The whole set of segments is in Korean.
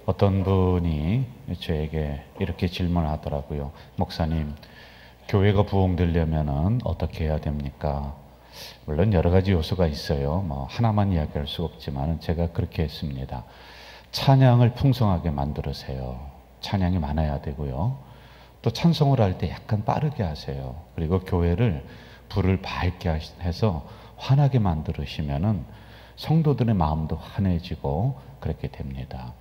어떤 분이 저에게 이렇게 질문하더라고요. 목사님, 교회가 부흥되려면 어떻게 해야 됩니까? 물론 여러 가지 요소가 있어요. 하나만 이야기할 수 없지만 제가 그렇게 했습니다. 찬양을 풍성하게 만들으세요. 찬양이 많아야 되고요. 또 찬송을 할 때 약간 빠르게 하세요. 그리고 교회를 불을 밝게 해서 환하게 만들으시면은 성도들의 마음도 환해지고 그렇게 됩니다.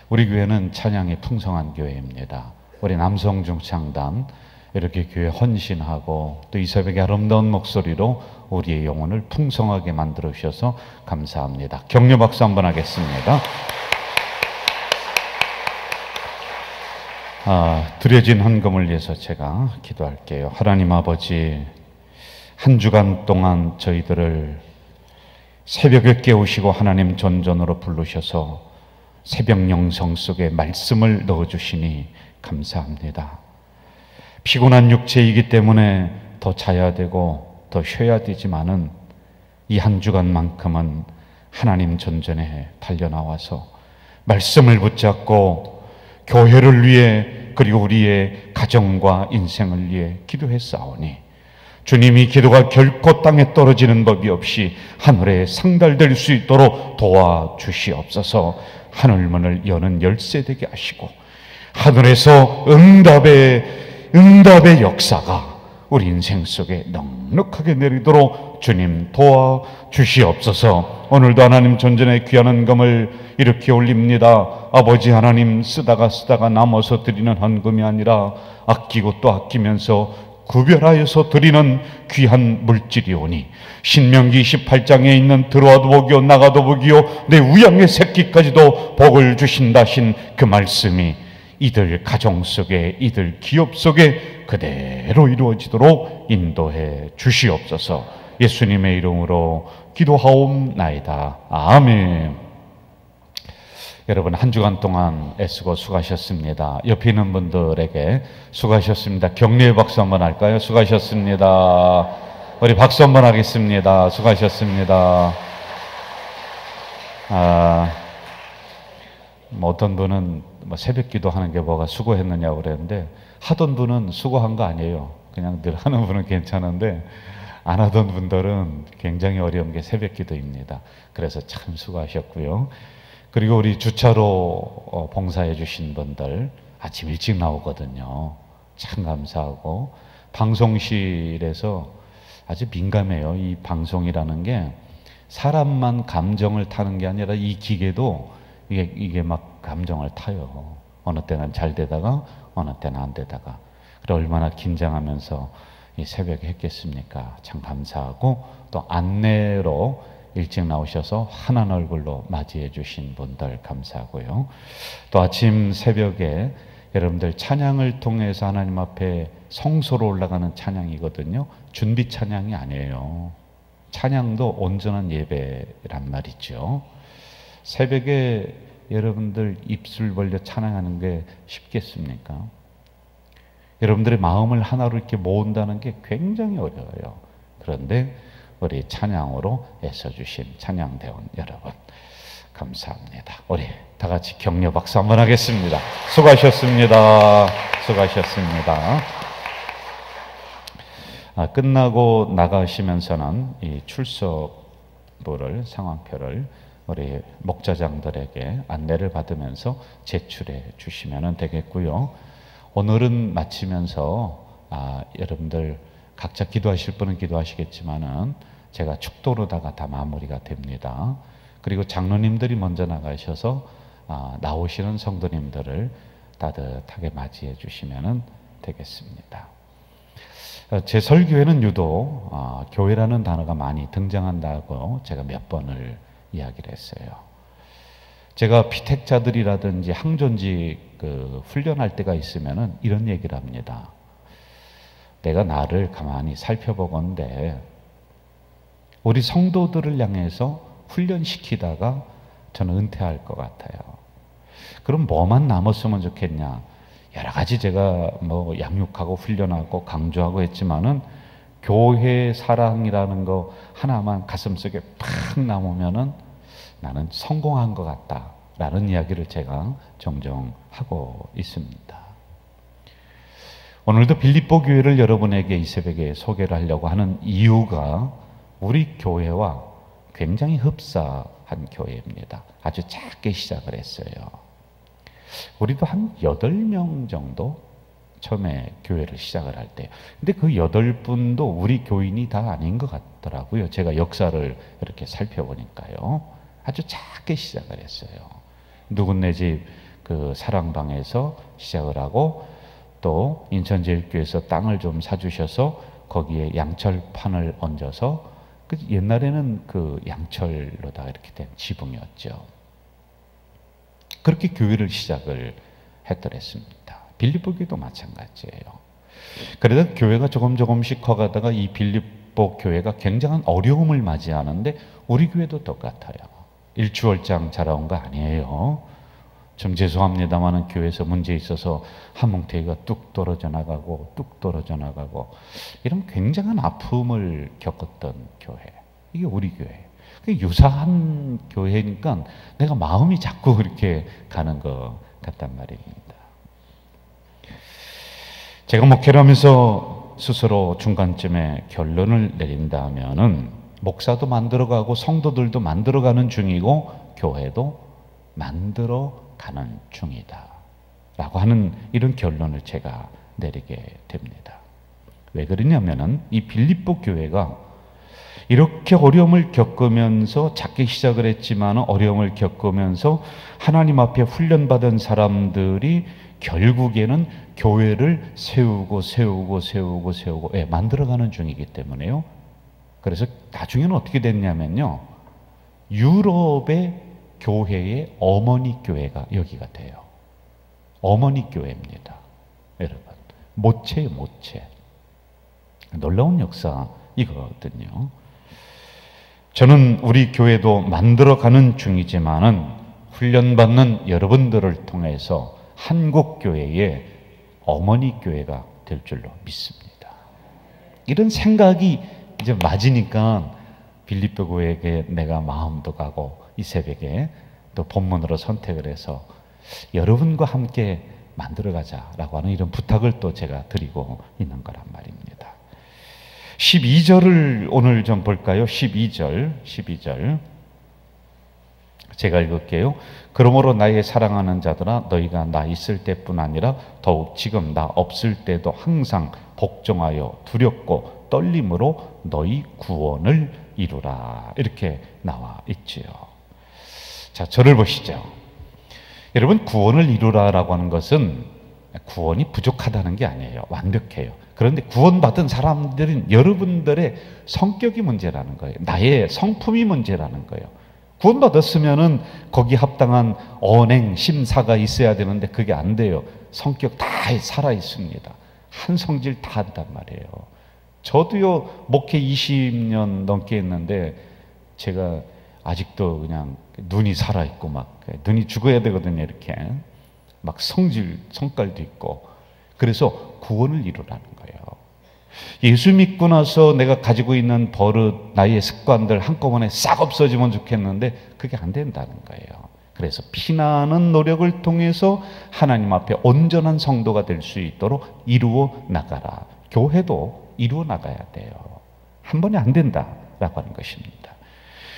우리 교회는 찬양이 풍성한 교회입니다. 우리 남성 중창단 이렇게 교회 헌신하고 또 이 새벽에 아름다운 목소리로 우리의 영혼을 풍성하게 만들어 주셔서 감사합니다. 격려 박수 한번 하겠습니다. 드려진 헌금을 위해서 제가 기도할게요. 하나님 아버지, 한 주간 동안 저희들을 새벽에 깨우시고 하나님 전전으로 부르셔서 새벽 영성 속에 말씀을 넣어주시니 감사합니다. 피곤한 육체이기 때문에 더 자야 되고 더 쉬어야 되지만은 이 한 주간만큼은 하나님 전전에 달려나와서 말씀을 붙잡고 교회를 위해 그리고 우리의 가정과 인생을 위해 기도했사오니 주님이 기도가 결코 땅에 떨어지는 법이 없이 하늘에 상달될 수 있도록 도와주시옵소서. 하늘문을 여는 열쇠 되게 하시고 하늘에서 응답의 역사가 우리 인생 속에 넉넉하게 내리도록 주님 도와주시옵소서. 오늘도 하나님 전전에 귀한 헌금을 이렇게 올립니다. 아버지 하나님, 쓰다가 남아서 드리는 헌금이 아니라 아끼고 또 아끼면서 구별하여서 드리는 귀한 물질이오니 신명기 28장에 있는 들어와도 복이요 나가도 복이요 내 우양의 새끼까지도 복을 주신다 하신 그 말씀이 이들 가정 속에 이들 기업 속에 그대로 이루어지도록 인도해 주시옵소서. 예수님의 이름으로 기도하옵나이다. 아멘. 여러분, 한 주간 동안 애쓰고 수고하셨습니다. 옆에 있는 분들에게 수고하셨습니다. 격려의 박수 한번 할까요? 수고하셨습니다. 우리 박수 한번 하겠습니다. 수고하셨습니다. 어떤 분은 새벽 기도하는 게 뭐가 수고했느냐고 그랬는데, 하던 분은 수고한 거 아니에요. 그냥 늘 하는 분은 괜찮은데 안 하던 분들은 굉장히 어려운 게 새벽 기도입니다. 그래서 참 수고하셨고요. 그리고 우리 주차로 봉사해 주신 분들 아침 일찍 나오거든요. 참 감사하고, 방송실에서 아주 민감해요. 이 방송이라는 게 사람만 감정을 타는 게 아니라 이 기계도 이게 막 감정을 타요. 어느 때는 잘 되다가 어느 때는 안 되다가. 그래 얼마나 긴장하면서 이 새벽에 했겠습니까? 참 감사하고, 또 안내로 일찍 나오셔서 환한 얼굴로 맞이해 주신 분들 감사하고요. 또 아침 새벽에 여러분들 찬양을 통해서 하나님 앞에 성소로 올라가는 찬양이거든요. 준비 찬양이 아니에요. 찬양도 온전한 예배란 말이죠. 새벽에 여러분들 입술 벌려 찬양하는 게 쉽겠습니까? 여러분들의 마음을 하나로 이렇게 모은다는 게 굉장히 어려워요. 그런데 우리 찬양으로 애써주신 찬양대원 여러분 감사합니다. 우리 다 같이 격려 박수 한번 하겠습니다. 수고하셨습니다. 수고하셨습니다. 끝나고 나가시면서는 이 출석부를, 상황표를 우리 목자장들에게 안내를 받으면서 제출해 주시면 되겠고요. 오늘은 마치면서 여러분들 각자 기도하실 분은 기도하시겠지만은 제가 축도로다가 다 마무리가 됩니다. 그리고 장로님들이 먼저 나가셔서 나오시는 성도님들을 따뜻하게 맞이해 주시면 되겠습니다. 제 설교에는 유독 교회라는 단어가 많이 등장한다고 제가 몇 번을 이야기를 했어요. 제가 피택자들이라든지 항존직 훈련할 때가 있으면은 이런 얘기를 합니다. 내가 나를 가만히 살펴보건대 우리 성도들을 향해서 훈련시키다가 저는 은퇴할 것 같아요. 그럼 뭐만 남았으면 좋겠냐? 여러 가지 제가 양육하고 훈련하고 강조하고 했지만은 교회 사랑이라는 거 하나만 가슴속에 팍 남으면은 나는 성공한 것 같다. 라는 이야기를 제가 종종 하고 있습니다. 오늘도 빌립보 교회를 여러분에게 이 새벽에 소개를 하려고 하는 이유가 우리 교회와 굉장히 흡사한 교회입니다. 아주 작게 시작을 했어요. 우리도 한 8명 정도 처음에 교회를 시작을 할 때. 근데 그 8분도 우리 교인이 다 아닌 것 같더라고요. 제가 역사를 이렇게 살펴보니까요. 아주 작게 시작을 했어요. 누군네 집 그 사랑방에서 시작을 하고 또 인천제일교회에서 땅을 좀 사주셔서 거기에 양철판을 얹어서 그 옛날에는 그 양철로다 이렇게 된 지붕이었죠. 그렇게 교회를 시작을 했더랬습니다. 빌립보 교회도 마찬가지예요. 그러다 교회가 조금씩 커가다가 이 빌립보 교회가 굉장한 어려움을 맞이하는데 우리 교회도 똑같아요. 일주월장 자라온 거 아니에요. 좀 죄송합니다만 교회에서 문제 있어서 한 뭉태기가 뚝 떨어져 나가고 뚝 떨어져 나가고 이런 굉장한 아픔을 겪었던 교회. 이게 우리 교회. 유사한 교회니까 내가 마음이 자꾸 그렇게 가는 것 같단 말입니다. 제가 목회를 하면서 스스로 중간쯤에 결론을 내린다면은 목사도 만들어가고 성도들도 만들어가는 중이고 교회도 만들어가는 중이다 라고 하는 이런 결론을 제가 내리게 됩니다. 왜 그러냐면은 이 빌립보 교회가 이렇게 어려움을 겪으면서 작게 시작을 했지만 어려움을 겪으면서 하나님 앞에 훈련받은 사람들이 결국에는 교회를 세우고 만들어가는 중이기 때문에요. 그래서 나중에는 어떻게 됐냐면요. 유럽의 교회의 어머니 교회가 여기가 돼요. 어머니 교회입니다. 여러분. 모체예요, 모체. 놀라운 역사이거든요. 저는 우리 교회도 만들어가는 중이지만은 훈련받는 여러분들을 통해서 한국 교회의 어머니 교회가 될 줄로 믿습니다. 이런 생각이 이제 맞으니까 빌립보 교회에게 내가 마음도 가고 이 새벽에 또 본문으로 선택을 해서 여러분과 함께 만들어가자라고 하는 이런 부탁을 또 제가 드리고 있는 거란 말입니다. 12절을 오늘 좀 볼까요? 12절 제가 읽을게요. 그러므로 나의 사랑하는 자들아 너희가 나 있을 때뿐 아니라 더욱 지금 나 없을 때도 항상 복종하여 두렵고 떨림으로 너희 구원을 이루라. 이렇게 나와 있지요. 자, 저를 보시죠. 여러분, 구원을 이루라라고 하는 것은 구원이 부족하다는 게 아니에요. 완벽해요. 그런데 구원받은 사람들은 여러분들의 성격이 문제라는 거예요. 나의 성품이 문제라는 거예요. 구원받았으면은 거기 합당한 언행, 심사가 있어야 되는데 그게 안 돼요. 성격 다 살아 있습니다. 한 성질 다 한단 말이에요. 저도요, 목회 20년 넘게 했는데 제가 아직도 그냥 눈이 살아있고 막 눈이 죽어야 되거든요. 이렇게 막 성깔도 있고. 그래서 구원을 이루라는 거예요. 예수 믿고 나서 내가 가지고 있는 버릇, 나의 습관들 한꺼번에 싹 없어지면 좋겠는데 그게 안 된다는 거예요. 그래서 피나는 노력을 통해서 하나님 앞에 온전한 성도가 될 수 있도록 이루어 나가라. 교회도 이루어 나가야 돼요. 한 번에 안 된다라고 하는 것입니다.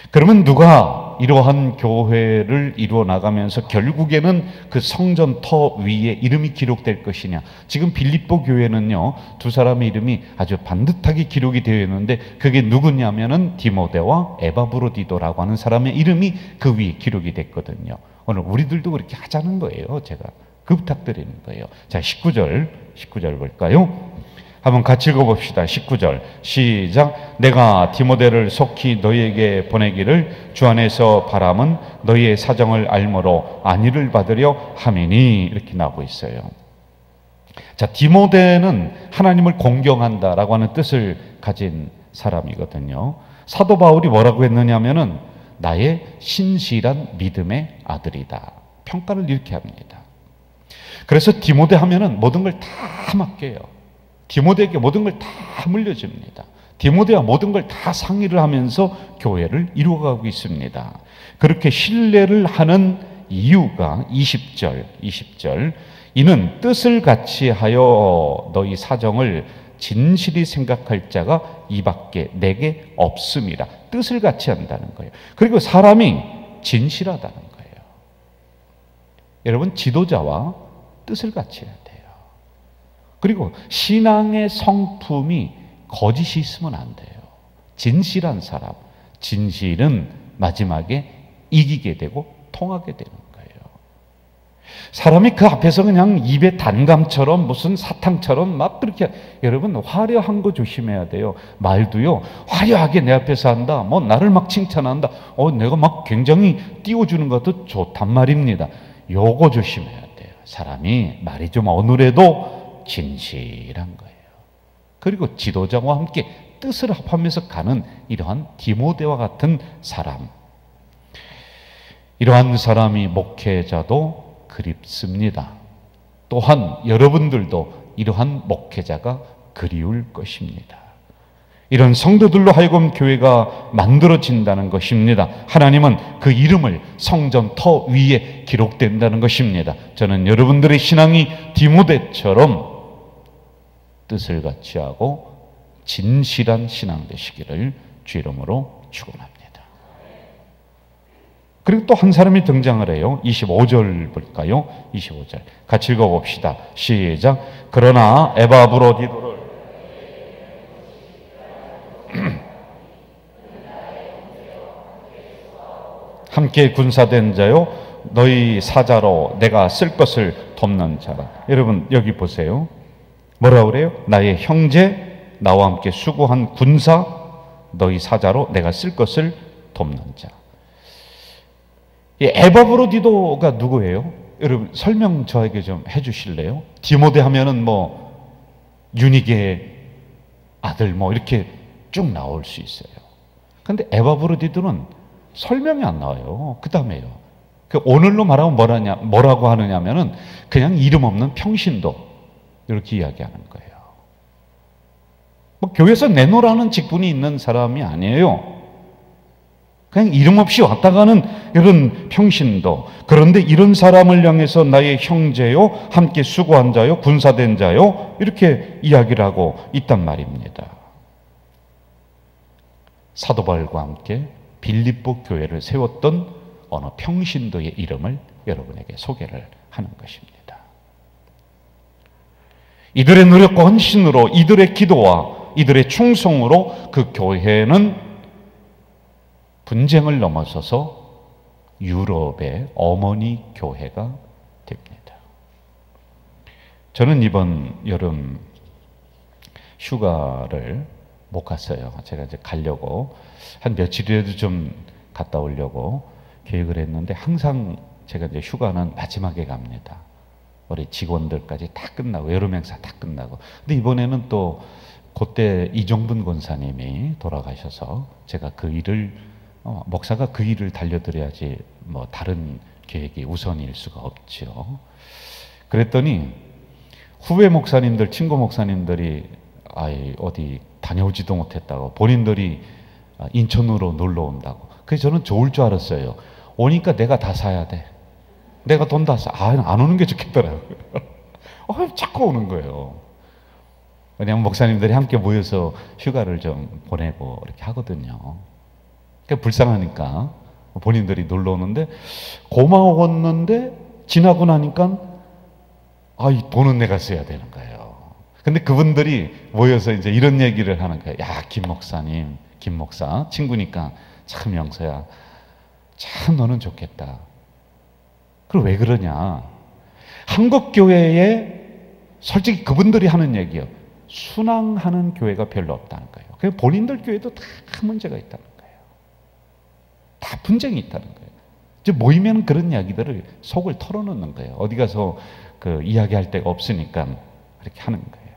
그러면 누가 이러한 교회를 이루어 나가면서 결국에는 그 성전터 위에 이름이 기록될 것이냐. 지금 빌립보 교회는요, 두 사람의 이름이 아주 반듯하게 기록이 되어 있는데 그게 누구냐면은 디모데와 에바브로디도라고 하는 사람의 이름이 그 위에 기록이 됐거든요. 오늘 우리들도 그렇게 하자는 거예요. 제가 그 부탁드리는 거예요. 자, 19절 볼까요? 한번 같이 읽어봅시다. 19절 시작. 내가 디모데를 속히 너희에게 보내기를 주 안에서 바람은 너희의 사정을 알므로 안위를 받으려 함이니. 이렇게 나오고 있어요. 자, 디모데는 하나님을 공경한다라고 하는 뜻을 가진 사람이거든요. 사도 바울이 뭐라고 했느냐면은 나의 신실한 믿음의 아들이다. 평가를 이렇게 합니다. 그래서 디모데 하면은 모든 걸 다 맡겨요. 디모데에게 모든 걸 다 물려줍니다. 디모데와 모든 걸 다 상의를 하면서 교회를 이루어가고 있습니다. 그렇게 신뢰를 하는 이유가 20절 이는 뜻을 같이 하여 너희 사정을 진실이 생각할 자가 이밖에 내게 없음이라. 뜻을 같이 한다는 거예요. 그리고 사람이 진실하다는 거예요. 여러분, 지도자와 뜻을 같이 해야 돼요. 그리고 신앙의 성품이 거짓이 있으면 안 돼요. 진실한 사람, 진실은 마지막에 이기게 되고 통하게 되는 거예요. 사람이 그 앞에서 그냥 입에 단감처럼 무슨 사탕처럼 막 그렇게, 여러분 화려한 거 조심해야 돼요. 말도요, 화려하게 내 앞에서 한다, 뭐 나를 막 칭찬한다, 내가 막 굉장히 띄워주는 것도 좋단 말입니다. 요거 조심해야 돼요. 사람이 말이 좀 어눌해도 진실한 거예요. 그리고 지도자와 함께 뜻을 합하면서 가는 이러한 디모데와 같은 사람, 이러한 사람이 목회자도 그립습니다. 또한 여러분들도 이러한 목회자가 그리울 것입니다. 이런 성도들로 하여금 교회가 만들어진다는 것입니다. 하나님은 그 이름을 성전 터 위에 기록된다는 것입니다. 저는 여러분들의 신앙이 디모데처럼 뜻을 같이 하고 진실한 신앙 되시기를 주 이름으로 축원합니다. 그리고 또 한 사람이 등장을 해요. 25절 볼까요? 25절 같이 읽어봅시다. 시작. 그러나 에바브로디도를 함께 군사된 자요 너희 사자로 내가 쓸 것을 돕는 자라. 여러분 여기 보세요. 뭐라 그래요? 나의 형제, 나와 함께 수고한 군사, 너희 사자로 내가 쓸 것을 돕는 자. 이 에바브로디도가 누구예요? 여러분 설명 저에게 좀 해주실래요? 디모데 하면은 뭐 유니게 아들 뭐 이렇게 쭉 나올 수 있어요. 근데 에바브로디도는 설명이 안 나와요. 그 다음에요. 그 오늘로 말하면 뭐라고 하느냐면은 그냥 이름 없는 평신도 이렇게 이야기하는 거예요. 뭐 교회에서 내놓으라는 직분이 있는 사람이 아니에요. 그냥 이름 없이 왔다 가는 이런 평신도. 그런데 이런 사람을 향해서 나의 형제요, 함께 수고한 자요, 군사된 자요, 이렇게 이야기를 하고 있단 말입니다. 사도 바울과 함께 빌립보 교회를 세웠던 어느 평신도의 이름을 여러분에게 소개를 하는 것입니다. 이들의 노력과 헌신으로, 이들의 기도와 이들의 충성으로 그 교회는 분쟁을 넘어서서 유럽의 어머니 교회가 됩니다. 저는 이번 여름 휴가를 못 갔어요. 제가 이제 가려고 한 며칠이라도 좀 갔다 오려고 계획을 했는데 항상 제가 이제 휴가는 마지막에 갑니다. 우리 직원들까지 다 끝나고 여름 행사 다 끝나고. 근데 이번에는 또 그때 이종분 권사님이 돌아가셔서 제가 그 일을 목사가 그 일을 달려드려야지 뭐 다른 계획이 우선일 수가 없죠. 그랬더니 후배 목사님들, 친구 목사님들이 어디 다녀오지도 못했다고, 본인들이 인천으로 놀러 온다고. 그래서 저는 좋을 줄 알았어요. 오니까 내가 다 사야 돼. 내가 돈 다 사. 안 오는 게 좋겠더라고요. 자꾸 오는 거예요. 왜냐하면 목사님들이 함께 모여서 휴가를 좀 보내고 이렇게 하거든요. 그러니까 불쌍하니까 본인들이 놀러 오는데 고마웠는데 지나고 나니까 이 돈은 내가 써야 되는 거예요. 근데 그분들이 모여서 이제 이런 얘기를 하는 거예요. 야, 김 목사님, 김 목사 친구니까 참 영서야, 참 너는 좋겠다. 그럼 왜 그러냐? 한국 교회에 솔직히 그분들이 하는 얘기예요. 순항하는 교회가 별로 없다는 거예요. 그래서 본인들 교회도 다 문제가 있다는 거예요. 다 분쟁이 있다는 거예요. 이제 모이면 그런 이야기들을 속을 털어놓는 거예요. 어디 가서 그 이야기할 데가 없으니까 이렇게 하는 거예요.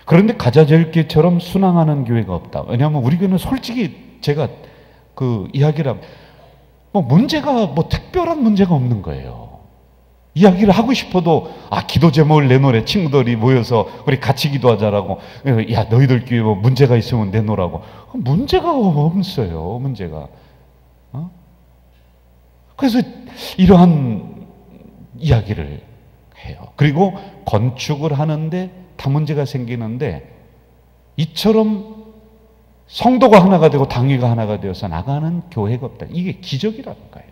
그런데 가자절기처럼 순항하는 교회가 없다. 왜냐하면 우리 교회는 솔직히 제가 그 이야기를 하면 뭐 문제가 뭐 특별한 문제가 없는 거예요. 이야기를 하고 싶어도 기도 제목을 내놓으래. 친구들이 모여서 우리 같이 기도하자라고. 야, 너희들 교회 뭐 문제가 있으면 내놓으라고. 문제가 없어요. 문제가. 그래서 이러한 이야기를 해요. 그리고 건축을 하는데 다 문제가 생기는데 이처럼 성도가 하나가 되고 당위가 하나가 되어서 나가는 교회가 없다. 이게 기적이라는 거예요.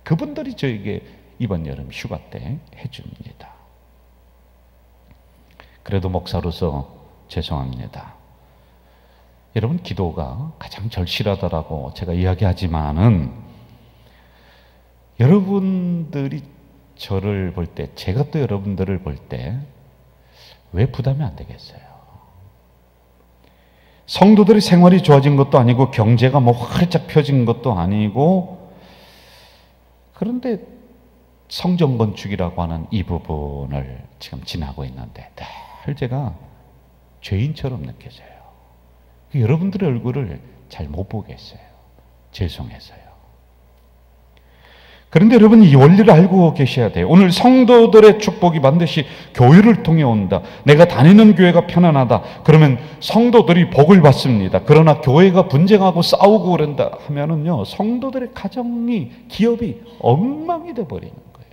그분들이 저에게 이번 여름 휴가 때 해줍니다. 그래도 목사로서 죄송합니다. 여러분, 기도가 가장 절실하다라고 제가 이야기하지만은 여러분들이 저를 볼 때, 제가 또 여러분들을 볼 때 왜 부담이 안 되겠어요? 성도들의 생활이 좋아진 것도 아니고 경제가 뭐 활짝 펴진 것도 아니고, 그런데 성전 건축이라고 하는 이 부분을 지금 지나고 있는데 늘 제가 죄인처럼 느껴져요. 여러분들의 얼굴을 잘 못 보겠어요. 죄송해서요. 그런데 여러분, 이 원리를 알고 계셔야 돼요. 오늘 성도들의 축복이 반드시 교회를 통해 온다. 내가 다니는 교회가 편안하다. 그러면 성도들이 복을 받습니다. 그러나 교회가 분쟁하고 싸우고 그런다 하면은요, 성도들의 가정이, 기업이 엉망이 돼버리는 거예요.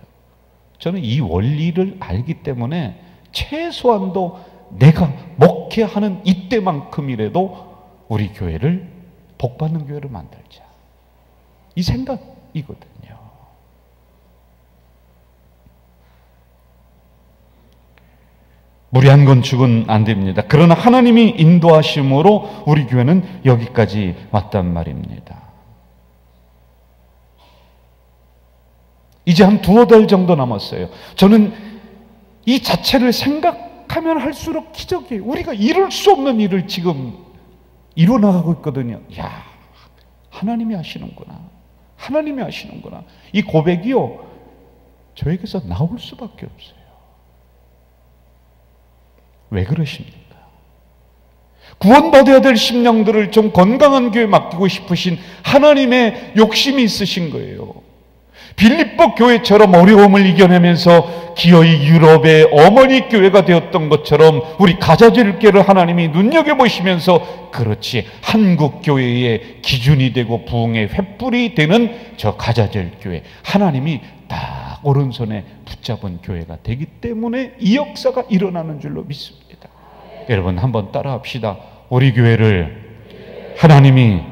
저는 이 원리를 알기 때문에 최소한도 내가 목회하는 이때만큼이라도 우리 교회를 복받는 교회로 만들자. 이 생각이거든요. 무리한 건축은 안 됩니다. 그러나 하나님이 인도하심으로 우리 교회는 여기까지 왔단 말입니다. 이제 한 두어 달 정도 남았어요. 저는 이 자체를 생각하면 할수록 기적이에요. 우리가 이룰 수 없는 일을 지금 이뤄나가고 있거든요. 야, 하나님이 하시는구나. 하나님이 하시는구나. 이 고백이요, 저에게서 나올 수밖에 없어요. 왜 그러십니까? 구원받아야 될 심령들을 좀 건강한 교회에 맡기고 싶으신 하나님의 욕심이 있으신 거예요. 빌립보 교회처럼 어려움을 이겨내면서 기어이 유럽의 어머니 교회가 되었던 것처럼 우리 가자질교를 하나님이 눈여겨보시면서, 그렇지, 한국 교회의 기준이 되고 부흥의 횃불이 되는 저 가자질교회, 하나님이 딱 오른손에 붙잡은 교회가 되기 때문에 이 역사가 일어나는 줄로 믿습니다. 여러분, 한번 따라합시다. 우리 교회를 하나님이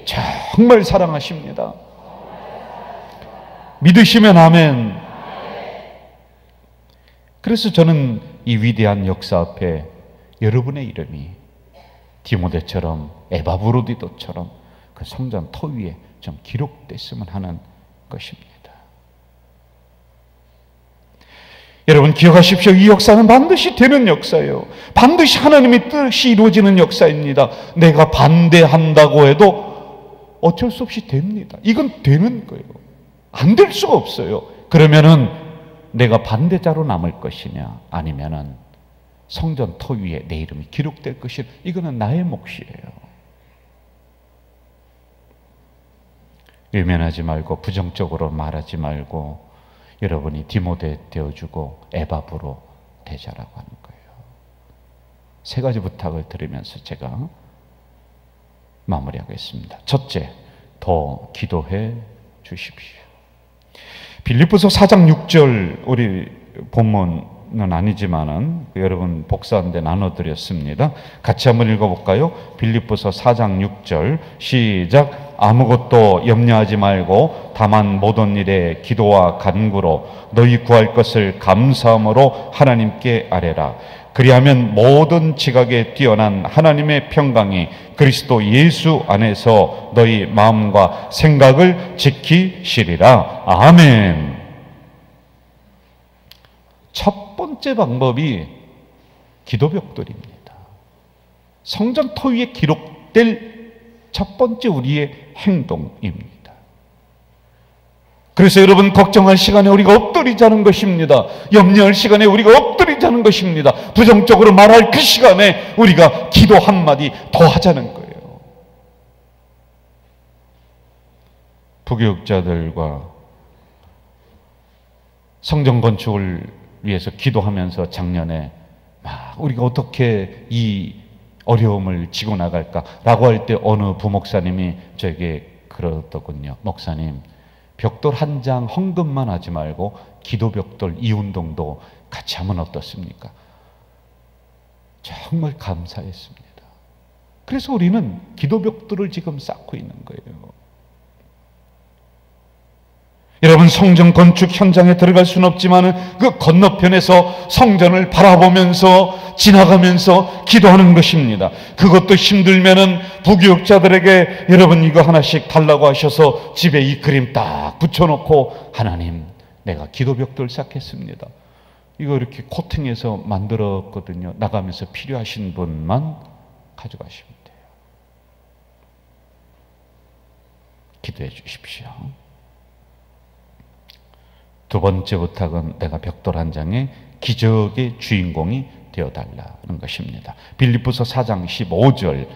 정말 사랑하십니다. 믿으시면 아멘. 그래서 저는 이 위대한 역사 앞에 여러분의 이름이 디모데처럼, 에바브로디도처럼 그 성전 터 위에 좀 기록됐으면 하는 것입니다. 여러분, 기억하십시오. 이 역사는 반드시 되는 역사예요. 반드시 하나님의 뜻이 이루어지는 역사입니다. 내가 반대한다고 해도 어쩔 수 없이 됩니다. 이건 되는 거예요. 안 될 수가 없어요. 그러면은 내가 반대자로 남을 것이냐, 아니면은 성전 터 위에 내 이름이 기록될 것이냐, 이거는 나의 몫이에요. 외면하지 말고 부정적으로 말하지 말고 여러분이 디모데 되어주고 에바브로 되자라고 하는 거예요. 세 가지 부탁을 드리면서 제가 마무리하겠습니다. 첫째, 더 기도해 주십시오. 빌립보서 4장 6절, 우리 본문은 아니지만은 여러분 복사한데 나눠드렸습니다. 같이 한번 읽어볼까요? 빌립보서 4장 6절 시작. 아무것도 염려하지 말고 다만 모든 일에 기도와 간구로 너희 구할 것을 감사함으로 하나님께 아뢰라. 그리하면 모든 지각에 뛰어난 하나님의 평강이 그리스도 예수 안에서 너희 마음과 생각을 지키시리라. 아멘. 첫 번째 방법이 기도벽돌입니다. 성전 터 위에 기록될 첫 번째 우리의 행동입니다. 그래서 여러분, 걱정할 시간에 우리가 엎드리자는 것입니다. 염려할 시간에 우리가 엎드리자는 것입니다. 부정적으로 말할 그 시간에 우리가 기도 한마디 더 하자는 거예요. 부교육자들과 성전 건축을 위해서 기도하면서 작년에 막 우리가 어떻게 이 어려움을 지고 나갈까라고 할 때 어느 부목사님이 저에게 그러더군요. 목사님, 벽돌 한 장 헌금만 하지 말고 기도 벽돌 이 운동도 같이 하면 어떻습니까? 정말 감사했습니다. 그래서 우리는 기도 벽돌을 지금 쌓고 있는 거예요. 여러분, 성전 건축 현장에 들어갈 수는 없지만 그 건너편에서 성전을 바라보면서 지나가면서 기도하는 것입니다. 그것도 힘들면은 부교육자들에게 여러분 이거 하나씩 달라고 하셔서 집에 이 그림 딱 붙여놓고, 하나님 내가 기도 벽돌 쌓겠습니다. 이거 이렇게 코팅해서 만들었거든요. 나가면서 필요하신 분만 가져가시면 돼요. 기도해 주십시오. 두 번째 부탁은 내가 벽돌 한 장의 기적의 주인공이 되어달라는 것입니다. 빌립보서 4장 15절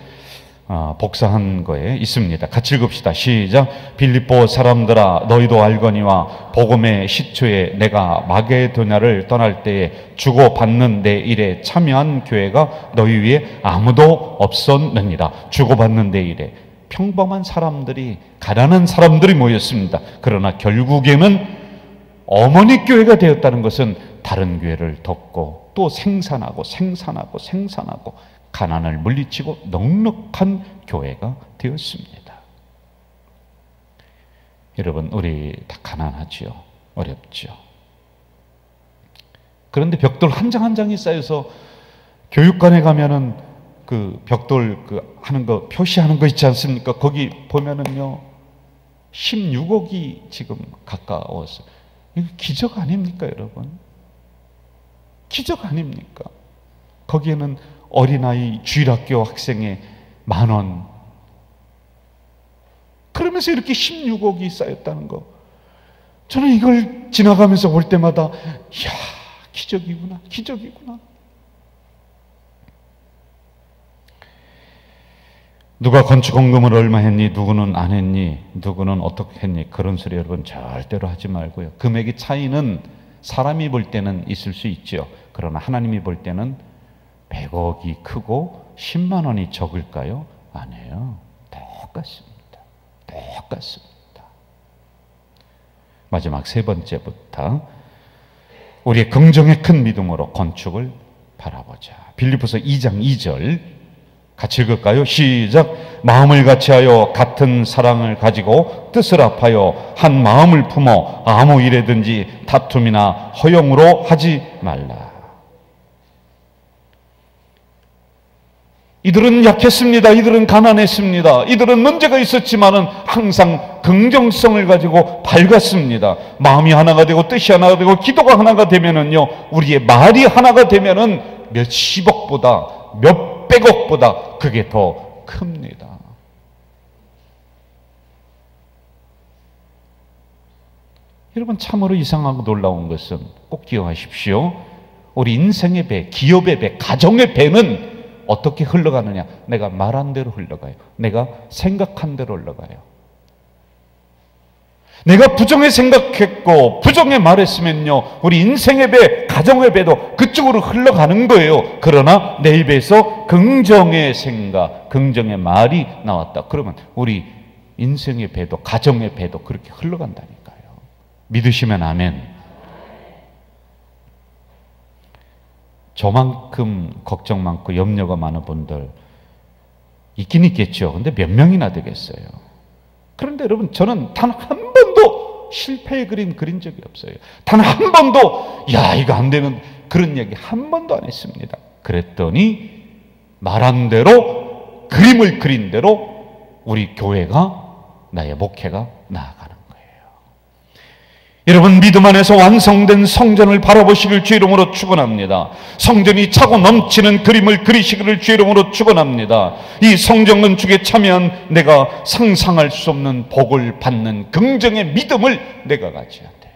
복사한 거에 있습니다. 같이 읽읍시다. 시작. 빌립보 사람들아, 너희도 알거니와 복음의 시초에 내가 마게도냐를 떠날 때에 주고받는 내 일에 참여한 교회가 너희 위에 아무도 없었느니라. 주고받는 내 일에 평범한 사람들이, 가난한 사람들이 모였습니다. 그러나 결국에는 어머니 교회가 되었다는 것은 다른 교회를 덮고 또 생산하고 가난을 물리치고 넉넉한 교회가 되었습니다. 여러분, 우리 다 가난하지요. 어렵죠. 그런데 벽돌 한 장 한 장이 쌓여서 교육관에 가면은 그 벽돌 하는 거 표시하는 거 있지 않습니까? 거기 보면은요 16억이 지금 가까웠어요. 이거 기적 아닙니까, 여러분? 기적 아닙니까? 거기에는 어린아이 주일학교 학생의 10,000원. 그러면서 이렇게 16억이 쌓였다는 거. 저는 이걸 지나가면서 볼 때마다, 이야, 기적이구나, 기적이구나. 누가 건축헌금을 얼마 했니? 누구는 안 했니? 누구는 어떻게 했니? 그런 소리 여러분 절대로 하지 말고요. 금액의 차이는 사람이 볼 때는 있을 수 있죠. 그러나 하나님이 볼 때는 100억이 크고 10만 원이 적을까요? 아니에요. 똑같습니다. 똑같습니다. 마지막 세 번째부터 우리의 긍정의 큰 믿음으로 건축을 바라보자. 빌립보서 2장 2절 같이 읽을까요? 시작. 마음을 같이하여 같은 사랑을 가지고 뜻을 합하여 한 마음을 품어 아무 일에든지 다툼이나 허용으로 하지 말라. 이들은 약했습니다. 이들은 가난했습니다. 이들은 문제가 있었지만은 항상 긍정성을 가지고 밝았습니다. 마음이 하나가 되고 뜻이 하나가 되고 기도가 하나가 되면은요, 우리의 말이 하나가 되면은 몇십억보다 몇백억보다 그게 더 큽니다. 여러분, 참으로 이상하고 놀라운 것은 꼭 기억하십시오. 우리 인생의 배, 기업의 배, 가정의 배는 어떻게 흘러가느냐? 내가 말한 대로 흘러가요. 내가 생각한 대로 흘러가요. 내가 부정에 생각했고 부정에 말했으면요, 우리 인생의 배, 가정의 배도 그쪽으로 흘러가는 거예요. 그러나 내 입에서 긍정의 생각, 긍정의 말이 나왔다. 그러면 우리 인생의 배도 가정의 배도 그렇게 흘러간다니까요. 믿으시면 아멘. 저만큼 걱정 많고 염려가 많은 분들 있긴 있겠죠. 근데 몇 명이나 되겠어요. 그런데 여러분, 저는 단 한 번도 실패의 그림 그린 적이 없어요. 단 한 번도 야 이거 안 되는 그런 얘기 한 번도 안 했습니다. 그랬더니 말한 대로, 그림을 그린 대로 우리 교회가, 나의 목회가 나아가는 거예요. 여러분, 믿음 안에서 완성된 성전을 바라보시길 주 이름으로 축원합니다. 성전이 차고 넘치는 그림을 그리시기를 주 이름으로 축원합니다. 이 성전 건축에 참여한 내가 상상할 수 없는 복을 받는 긍정의 믿음을 내가 가져야 돼요.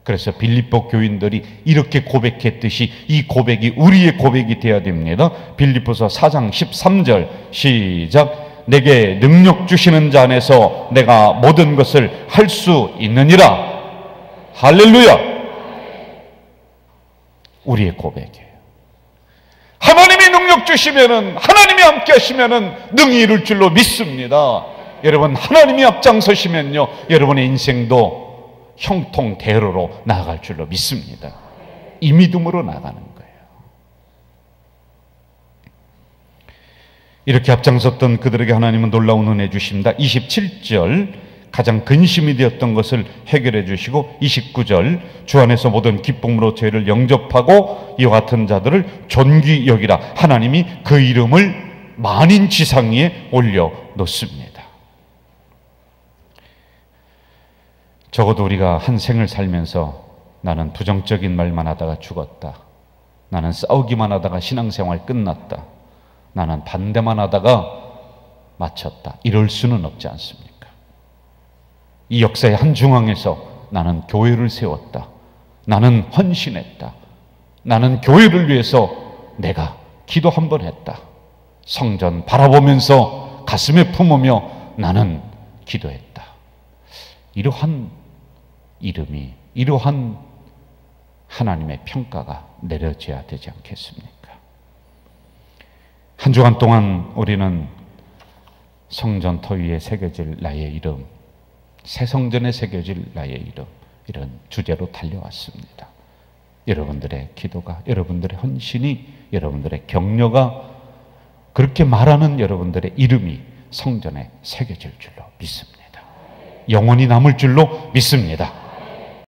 그래서 빌립보 교인들이 이렇게 고백했듯이 이 고백이 우리의 고백이 되어야 됩니다. 빌립보서 4장 13절 시작. 내게 능력 주시는 자 안에서 내가 모든 것을 할 수 있느니라. 할렐루야. 우리의 고백이에요. 하나님이 능력 주시면은, 하나님이 함께 하시면은 능히 이룰 줄로 믿습니다. 여러분, 하나님이 앞장서시면요, 여러분의 인생도 형통대로로 나아갈 줄로 믿습니다. 이 믿음으로 나가는 거예요. 이렇게 앞장섰던 그들에게 하나님은 놀라운 은혜 주십니다. 27절, 가장 근심이 되었던 것을 해결해 주시고 29절, 주 안에서 모든 기쁨으로 죄를 영접하고 이와 같은 자들을 존귀 여기라. 하나님이 그 이름을 만인지상 위에 올려 놓습니다. 적어도 우리가 한 생을 살면서 나는 부정적인 말만 하다가 죽었다, 나는 싸우기만 하다가 신앙생활 끝났다, 나는 반대만 하다가 마쳤다, 이럴 수는 없지 않습니까? 이 역사의 한 중앙에서 나는 교회를 세웠다, 나는 헌신했다, 나는 교회를 위해서 내가 기도 한 번 했다, 성전 바라보면서 가슴에 품으며 나는 기도했다. 이러한 이름이, 이러한 하나님의 평가가 내려져야 되지 않겠습니까? 한 주간 동안 우리는 성전터 위에 새겨질 나의 이름, 새 성전에 새겨질 나의 이름, 이런 주제로 달려왔습니다. 여러분들의 기도가, 여러분들의 헌신이, 여러분들의 격려가, 그렇게 말하는 여러분들의 이름이 성전에 새겨질 줄로 믿습니다. 영원히 남을 줄로 믿습니다.